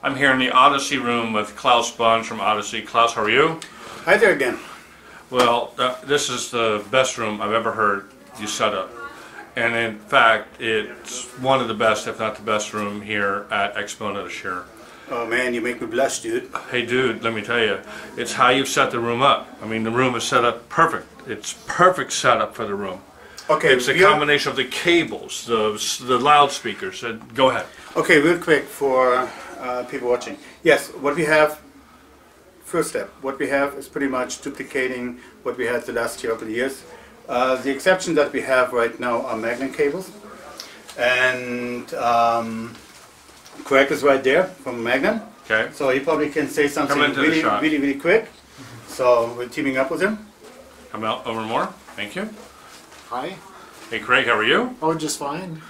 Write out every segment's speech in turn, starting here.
I'm here in the Odyssey room with Klaus Bunch from Odyssey. Klaus, how are you? Hi there again. Well, this is the best room I've ever heard you set up. And in fact, it's one of the best, if not the best room here at Axpona this year. Oh man, you make me blush, dude. Hey dude, let me tell you, it's how you've set the room up. I mean, the room is set up perfect. It's perfect setup for the room. Okay, it's a combination of the cables, the loudspeakers. Go ahead. Okay, real quick for people watching. Yes, what we have, first step, what we have is pretty much duplicating what we had the last couple of years. The exception that we have right now are Magnan cables. And Craig is right there from Magnan. Okay. So he probably can say something really quick. So we're teaming up with him. Come out over more. Thank you. Hi. Hey Craig, how are you? Oh, just fine.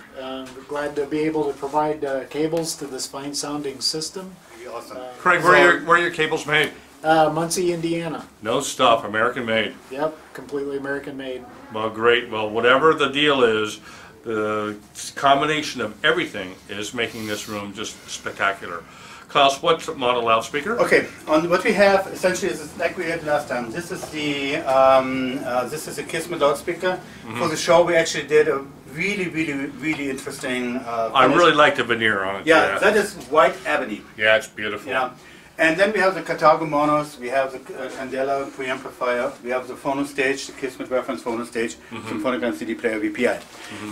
Glad to be able to provide cables to this fine sounding system. Awesome. Craig, where are your cables made? Muncie, Indiana. No stuff, American made. Yep, completely American made. Well, great. Well, whatever the deal is, the combination of everything is making this room just spectacular. Klaus, what's model loudspeaker? Okay, on what we have essentially is like we had last time. This is the a Kismet loudspeaker. For the show, we actually did a really interesting. I really like the veneer on it. Yeah, that is white ebony. Yeah, it's beautiful. Yeah. And then we have the Carthago monos, we have the Candela preamplifier, we have the phono stage, the Kismet reference phono stage, Symphonic and CD player VPI.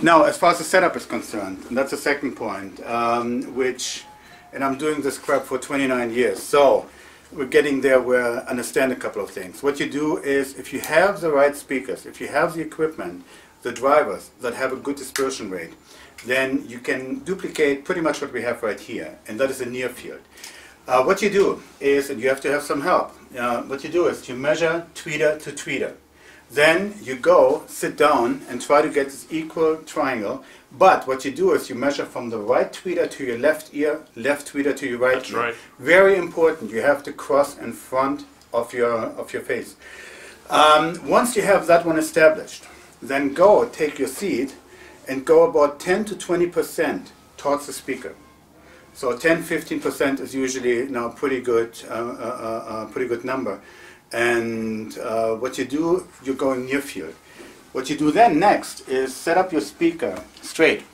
Now, as far as the setup is concerned, and that's the second point, and I'm doing this crap for 29 years, so we're getting there where I understand a couple of things. What you do is, if you have the right speakers, if you have the equipment, the drivers that have a good dispersion rate, then you can duplicate pretty much what we have right here, and that is a near field. What you do is, and you have to have some help, what you do is you measure tweeter to tweeter. Then you go, sit down, and try to get this equal triangle. But what you do is you measure from the right tweeter to your left ear, left tweeter to your right ear. That's right. Very important, you have to cross in front of your face. Once you have that one established, then go take your seat and go about 10 to 20% towards the speaker. So 10–15% is usually now pretty good number. And what you do, you're going near field. What you do then next is set up your speaker straight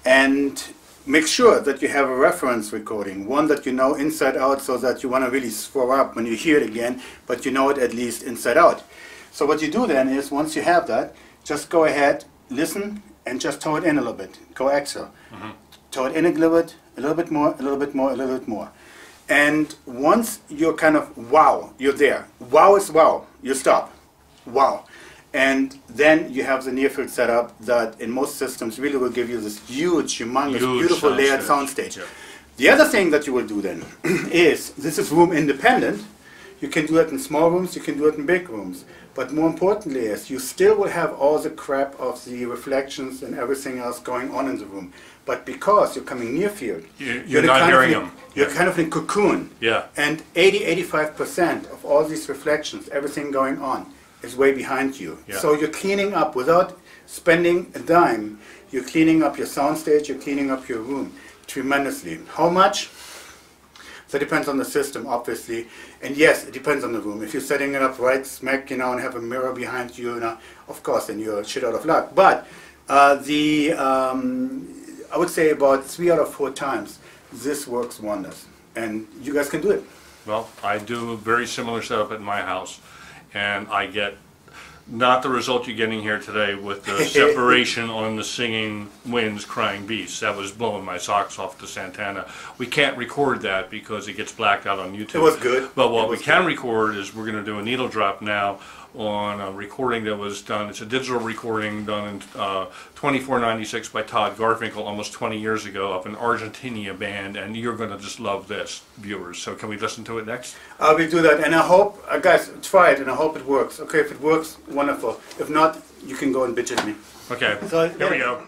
and make sure that you have a reference recording, one that you know inside out, so that you want to really throw up when you hear it again, but you know it at least inside out. So what you do then is, once you have that, just go ahead, listen, and just toe it in a little bit. Go extra. Toe it in a little bit more, a little bit more, a little bit more. And once you're kind of, wow, you're there. Wow is wow. You stop. Wow. And then you have the near field setup that in most systems really will give you this huge, humongous, beautiful layered soundstage. Yeah. The other thing that you will do then is, this is room independent. You can do it in small rooms, you can do it in big rooms. But more importantly is, you still will have all the crap of the reflections and everything else going on in the room. But because you're coming near field, you're not hearing them. You're kind of in a cocoon. Yeah. And 80–85% of all these reflections, everything going on, is way behind you. Yeah. So you're cleaning up without spending a dime. You're cleaning up your soundstage, you're cleaning up your room tremendously. How much? That depends on the system, obviously. And yes, it depends on the room. If you're setting it up right smack, and have a mirror behind you, of course, then you're shit out of luck. But I would say about 3 out of 4 times, this works wonders. And you guys can do it. Well, I do a very similar setup at my house, and I get not the result you're getting here today with the separation on the singing winds crying beasts. That was blowing my socks off to Santana. We can't record that because it gets blacked out on YouTube. It was good. But what we can record is, we're going to do a needle drop now on a recording that was done. It's a digital recording done in 2496 by Todd Garfinkel almost 20 years ago of an Argentina band, and you're going to just love this, viewers. So can we listen to it next? We'll do that, and I hope, guys, try it, and I hope it works. Okay, if it works, wonderful. If not, you can go and bitch at me. Okay, so, here we go.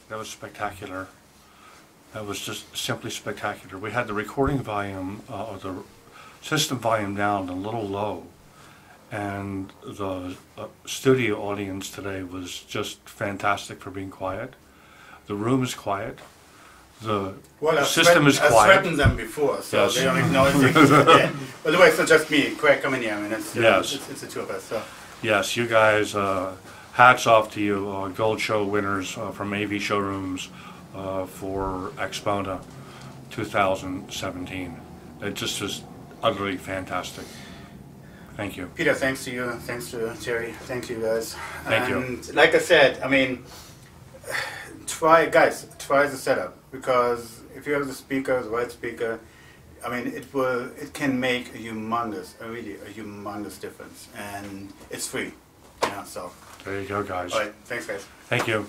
That was spectacular. That was just simply spectacular. We had the recording volume, or the system volume down a little low, and the studio audience today was just fantastic for being quiet. The room is quiet. The system is I've quiet. threatened them before, so Yes. they don't even know anything. Yeah. By the way, it's not just me. Craig coming here. I mean, Yes. it's the two of us. So. Yes, you guys, hats off to you, gold show winners from AV Showrooms for Axpona 2017. It just was utterly fantastic. Thank you. Peter, thanks to you. Thanks to Terry. Thank you, guys. Thank you. And like I said, I mean, try the setup, because if you have the speaker, the right speaker, I mean, it can make a humongous difference, and it's free, so. There you go, guys. All right, thanks, guys. Thank you.